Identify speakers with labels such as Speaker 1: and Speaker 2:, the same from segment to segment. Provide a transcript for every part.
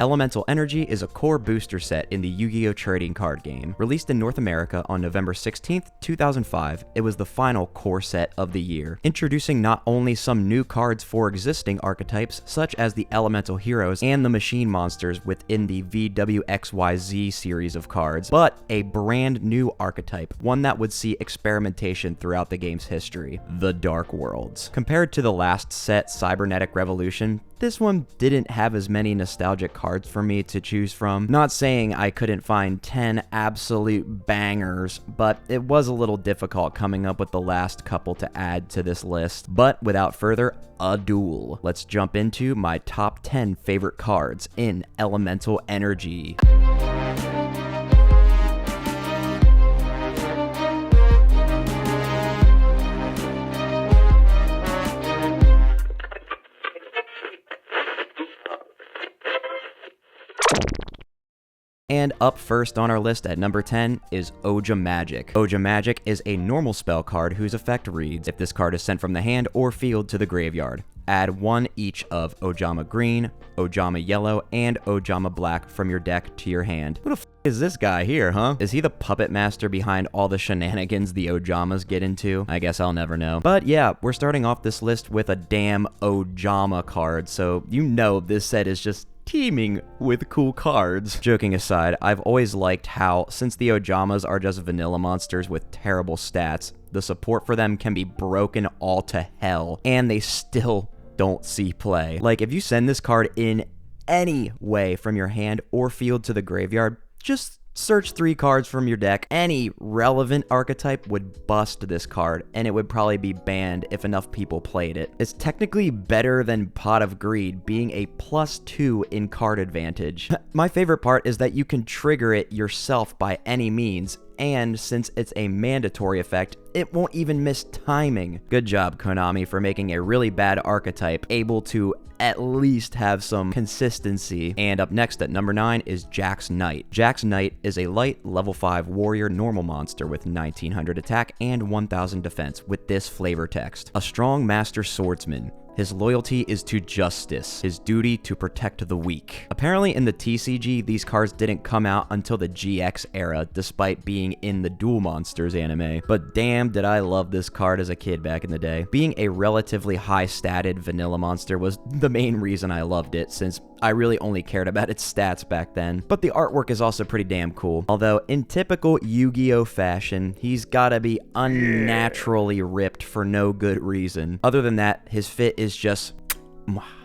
Speaker 1: Elemental Energy is a core booster set in the Yu-Gi-Oh! Trading card game. Released in North America on November 16th, 2005, it was the final core set of the year, introducing not only some new cards for existing archetypes, such as the Elemental Heroes and the Machine Monsters within the VWXYZ series of cards, but a brand new archetype, one that would see experimentation throughout the game's history, the Dark Worlds. Compared to the last set, Cybernetic Revolution, this one didn't have as many nostalgic cards for me to choose from. Not saying I couldn't find 10 absolute bangers, but it was a little difficult coming up with the last couple to add to this list. But without further ado, let's jump into my top 10 favorite cards in Elemental Energy. And up first on our list at number 10 is Oja Magic. Oja Magic is a normal spell card whose effect reads, if this card is sent from the hand or field to the graveyard, add one each of Ojama Green, Ojama Yellow, and Ojama Black from your deck to your hand. Who the f is this guy here, huh? Is he the puppet master behind all the shenanigans the Ojamas get into? I guess I'll never know. But yeah, we're starting off this list with a damn Ojama card, so you know this set is just teeming with cool cards. Joking aside, I've always liked how, since the Ojamas are just vanilla monsters with terrible stats, the support for them can be broken all to hell, and they still don't see play. Like, if you send this card in any way from your hand or field to the graveyard, just search 3 cards from your deck. Any relevant archetype would bust this card, and it would probably be banned if enough people played it. It's technically better than Pot of Greed, being a +2 in card advantage. My favorite part is that you can trigger it yourself by any means, and since it's a mandatory effect, it won't even miss timing. Good job, Konami, for making a really bad archetype able to at least have some consistency. And up next at number 9 is Jax Knight. Jax Knight is a light level 5 warrior normal monster with 1900 attack and 1000 defense with this flavor text. A strong master swordsman. His loyalty is to justice, his duty to protect the weak. Apparently in the TCG, these cards didn't come out until the GX era, despite being in the Duel Monsters anime. But damn, did I love this card as a kid back in the day. Being a relatively high-statted vanilla monster was the main reason I loved it, since I really only cared about its stats back then. But the artwork is also pretty damn cool. Although, in typical Yu-Gi-Oh! Fashion, he's gotta be unnaturally ripped for no good reason. Other than that, his fit is just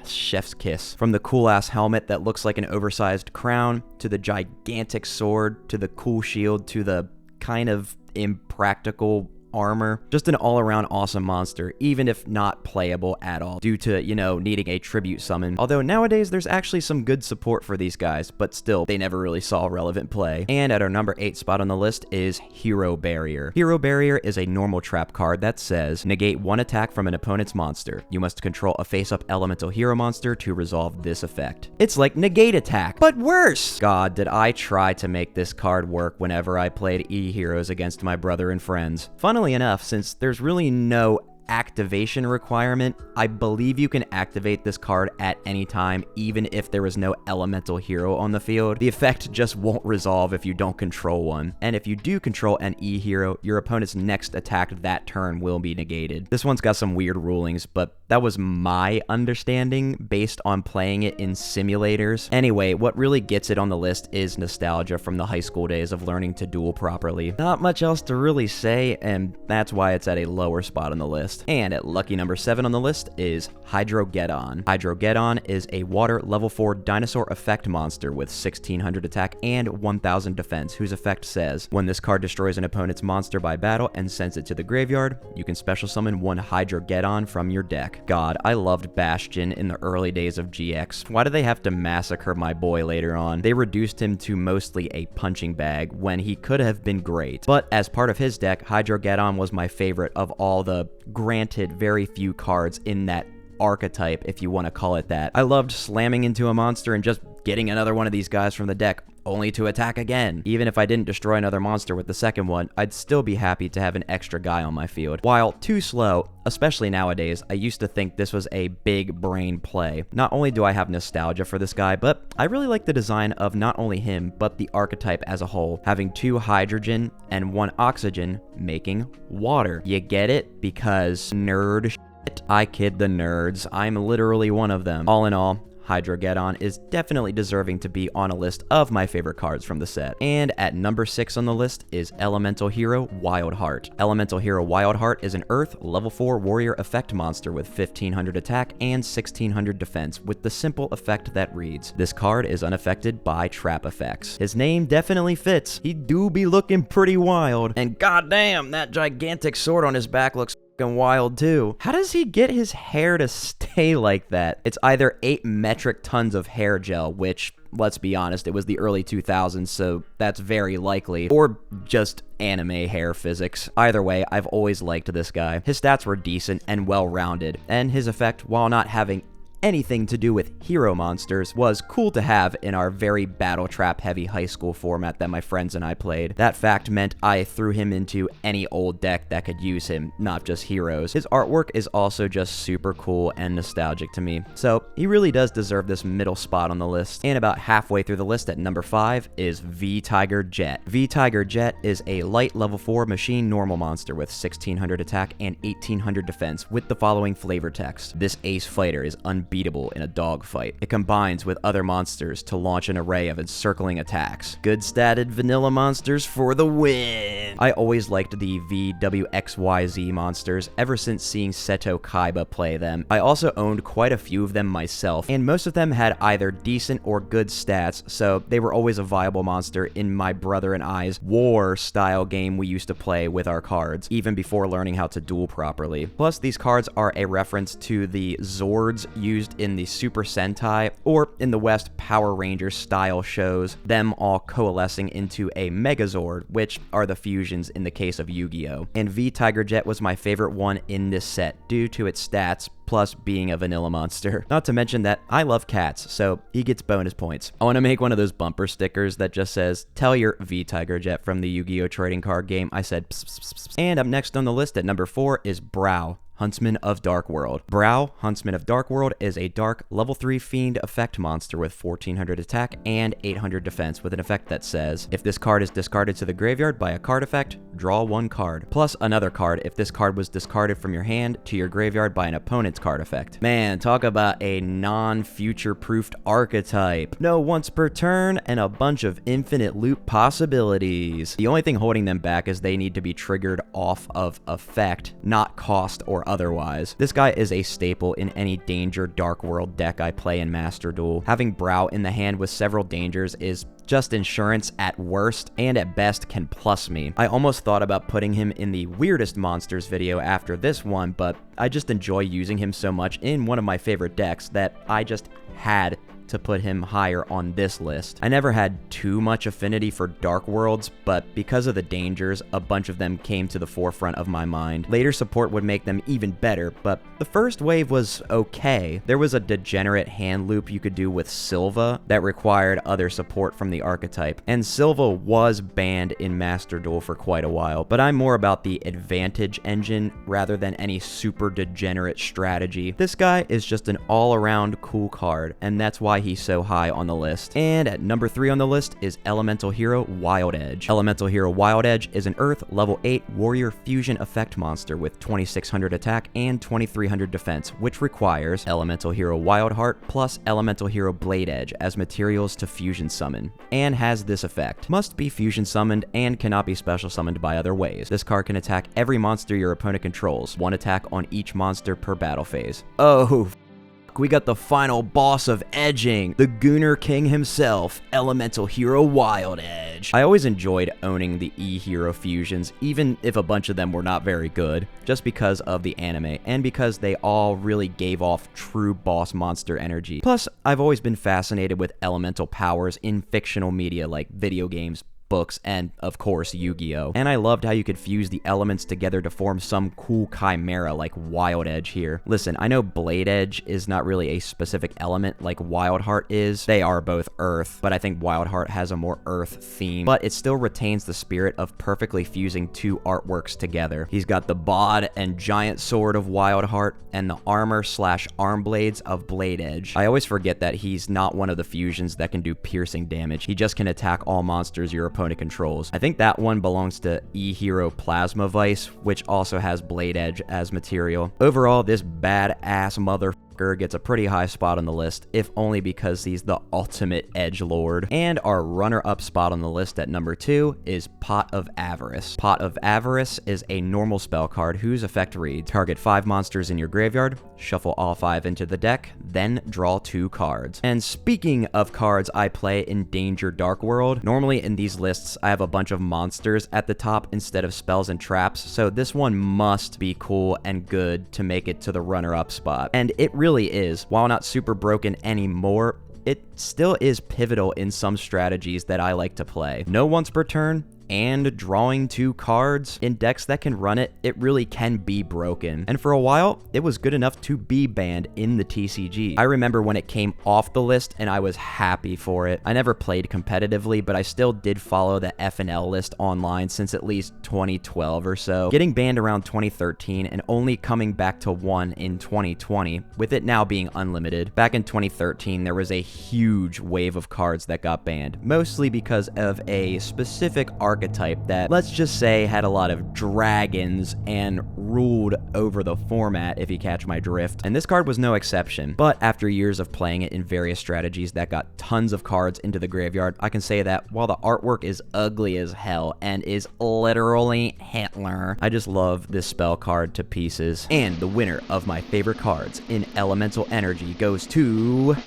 Speaker 1: chef's kiss. From the cool-ass helmet that looks like an oversized crown, to the gigantic sword, to the cool shield, to the kind of impractical armor. Just an all-around awesome monster, even if not playable at all, due to, you know, needing a tribute summon. Although nowadays, there's actually some good support for these guys, but still, they never really saw relevant play. And at our number 8 spot on the list is Hero Barrier. Hero Barrier is a normal trap card that says, negate 1 attack from an opponent's monster. You must control a face-up elemental hero monster to resolve this effect. It's like negate attack, but worse! God, did I try to make this card work whenever I played E-Heroes against my brother and friends. Funnily enough, since there's really no activation requirement, I believe you can activate this card at any time, even if there is no elemental hero on the field. The effect just won't resolve if you don't control one. And if you do control an E-hero, your opponent's next attack that turn will be negated. This one's got some weird rulings, but that was my understanding based on playing it in simulators. Anyway, what really gets it on the list is nostalgia from the high school days of learning to duel properly. Not much else to really say, and that's why it's at a lower spot on the list. And at lucky number 7 on the list is Hydrogon. Hydrogon is a water level 4 dinosaur effect monster with 1600 attack and 1000 defense, whose effect says, when this card destroys an opponent's monster by battle and sends it to the graveyard, you can special summon 1 Hydrogon from your deck. God, I loved Bastion in the early days of GX. Why do they have to massacre my boy later on? They reduced him to mostly a punching bag when he could have been great. But as part of his deck, Hydrogon was my favorite of all the granted very few cards in that archetype, if you want to call it that. I loved slamming into a monster and just getting another one of these guys from the deck, only to attack again. Even if I didn't destroy another monster with the second one, I'd still be happy to have an extra guy on my field. While too slow, especially nowadays, I used to think this was a big brain play. Not only do I have nostalgia for this guy, but I really like the design of not only him, but the archetype as a whole, having 2 hydrogen and 1 oxygen making water. You get it? Because nerd shit. I kid the nerds. I'm literally one of them. All in all, Hydrogon is definitely deserving to be on a list of my favorite cards from the set. And at number 6 on the list is Elemental Hero Wildheart. Elemental Hero Wildheart is an Earth level 4 warrior effect monster with 1500 attack and 1600 defense with the simple effect that reads, this card is unaffected by trap effects. His name definitely fits. He do be looking pretty wild. And goddamn, that gigantic sword on his back looks wild too. How does he get his hair to stay like that? It's either 8 metric tons of hair gel, which, let's be honest, it was the early 2000s, so that's very likely, or just anime hair physics. Either way, I've always liked this guy. His stats were decent and well-rounded, and his effect, while not having anything to do with hero monsters, was cool to have in our very battle trap heavy high school format that my friends and I played. That fact meant I threw him into any old deck that could use him, not just heroes. His artwork is also just super cool and nostalgic to me, so he really does deserve this middle spot on the list. And about halfway through the list at number 5 is V-Tiger Jet. V-Tiger Jet is a light level 4 machine normal monster with 1600 attack and 1800 defense with the following flavor text. This ace fighter is unbeatable in a dogfight. It combines with other monsters to launch an array of encircling attacks. Good statted vanilla monsters for the win! I always liked the VWXYZ monsters ever since seeing Seto Kaiba play them. I also owned quite a few of them myself, and most of them had either decent or good stats, so they were always a viable monster in my brother and I's war-style game we used to play with our cards, even before learning how to duel properly. Plus, these cards are a reference to the Zords used in the Super Sentai, or in the West, Power Rangers style shows, them all coalescing into a Megazord, which are the fusions in the case of Yu-Gi-Oh! And V-Tiger Jet was my favorite one in this set, due to its stats, plus being a vanilla monster. Not to mention that I love cats, so he gets bonus points. I want to make one of those bumper stickers that just says, tell your V-Tiger Jet from the Yu-Gi-Oh! Trading card game I said pss, pss, pss, pss. And up next on the list at number 4 is Brow, Huntsman of Dark World. Brow, Huntsman of Dark World is a dark level 3 fiend effect monster with 1400 attack and 800 defense with an effect that says, if this card is discarded to the graveyard by a card effect, draw 1 card, plus another card if this card was discarded from your hand to your graveyard by an opponent's card effect. Man, talk about a non-future-proofed archetype. No once per turn and a bunch of infinite loop possibilities. The only thing holding them back is they need to be triggered off of effect, not cost or otherwise. This guy is a staple in any danger Dark World deck I play in Master Duel. Having Brow in the hand with several dangers is just insurance at worst, and at best can plus me. I almost thought about putting him in the weirdest monsters video after this one, but I just enjoy using him so much in one of my favorite decks that I just had to put him higher on this list. I never had too much affinity for Dark Worlds, but because of the dangers, a bunch of them came to the forefront of my mind. Later support would make them even better, but the first wave was okay. There was a degenerate hand loop you could do with Silva that required other support from the archetype, and Silva was banned in Master Duel for quite a while, but I'm more about the advantage engine rather than any super degenerate strategy. This guy is just an all-around cool card, and that's why he's so high on the list. And at number 3 on the list is Elemental Hero Wild Edge. Elemental Hero Wild Edge is an Earth level 8 warrior fusion effect monster with 2600 attack and 2300 defense, which requires Elemental Hero Wildheart plus Elemental Hero Blade Edge as materials to fusion summon, and has this effect. Must be fusion summoned and cannot be special summoned by other ways. This card can attack every monster your opponent controls, 1 attack on each monster per battle phase. Oh, we got the final boss of edging, the Gooner King himself, Elemental Hero Wild Edge. I always enjoyed owning the E-Hero fusions, even if a bunch of them were not very good, just because of the anime, and because they all really gave off true boss monster energy. Plus, I've always been fascinated with elemental powers in fictional media like video games, books, and of course Yu-Gi-Oh! And I loved how you could fuse the elements together to form some cool chimera like Wild Edge here. Listen, I know Blade Edge is not really a specific element like Wildheart is. They are both Earth, but I think Wildheart has a more Earth theme, but it still retains the spirit of perfectly fusing two artworks together. He's got the bod and giant sword of Wildheart and the armor/arm blades of Blade Edge. I always forget that he's not one of the fusions that can do piercing damage. He just can attack all monsters your opponent controls. I think that one belongs to E-Hero Plasma Vice, which also has Blade Edge as material. Overall, this badass motherfucker gets a pretty high spot on the list, if only because he's the ultimate edgelord. And our runner-up spot on the list at number 2 is Pot of Avarest. Pot of Avarest is a normal spell card whose effect reads: target 5 monsters in your graveyard, shuffle all 5 into the deck, then draw 2 cards. And speaking of cards I play in Danger Dark World, normally in these lists I have a bunch of monsters at the top instead of spells and traps, so this one must be cool and good to make it to the runner-up spot. And it really is. While not super broken anymore, it still is pivotal in some strategies that I like to play. No once per turn, and drawing 2 cards in decks that can run it, it really can be broken. And for a while, it was good enough to be banned in the TCG. I remember when it came off the list and I was happy for it. I never played competitively, but I still did follow the FNL list online since at least 2012 or so. Getting banned around 2013 and only coming back to 1 in 2020, with it now being unlimited. Back in 2013, there was a huge wave of cards that got banned, mostly because of a specific archetype that, let's just say, had a lot of dragons and ruled over the format, if you catch my drift. And this card was no exception. But after years of playing it in various strategies that got tons of cards into the graveyard, I can say that while the artwork is ugly as hell and is literally Hitler, I just love this spell card to pieces. And the winner of my favorite cards in Elemental Energy goes to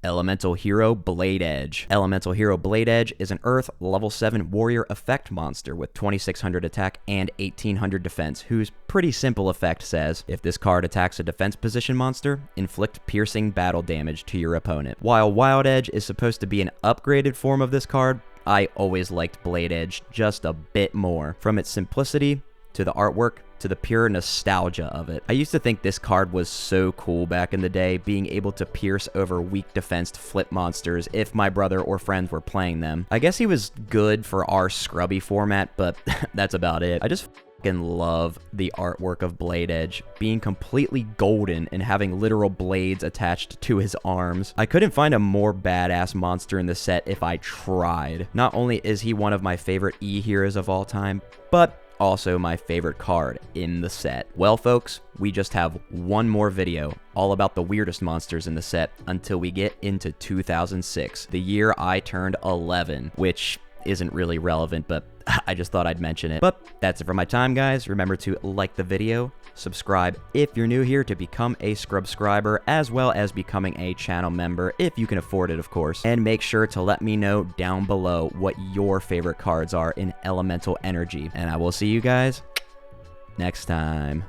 Speaker 1: Elemental Hero Blade Edge. Elemental Hero Blade Edge is an Earth level 7 warrior effect monster with 2600 attack and 1800 defense, whose pretty simple effect says, if this card attacks a defense position monster, inflict piercing battle damage to your opponent. While Wild Edge is supposed to be an upgraded form of this card, I always liked Blade Edge just a bit more. From its simplicity to the artwork, to the pure nostalgia of it. I used to think this card was so cool back in the day, being able to pierce over weak defensed flip monsters if my brother or friends were playing them. I guess he was good for our scrubby format, but that's about it. I just fucking love the artwork of Blade Edge, being completely golden and having literal blades attached to his arms. I couldn't find a more badass monster in the set if I tried. Not only is he one of my favorite E-heroes of all time, but also my favorite card in the set. Well, folks, we just have one more video all about the weirdest monsters in the set until we get into 2006, the year I turned 11, which isn't really relevant, but I just thought I'd mention it. But that's it for my time, guys. Remember to like the video, subscribe if you're new here to become a scrubscriber, as well as becoming a channel member if you can afford it, of course. And make sure to let me know down below what your favorite cards are in Elemental Energy. And I will see you guys next time.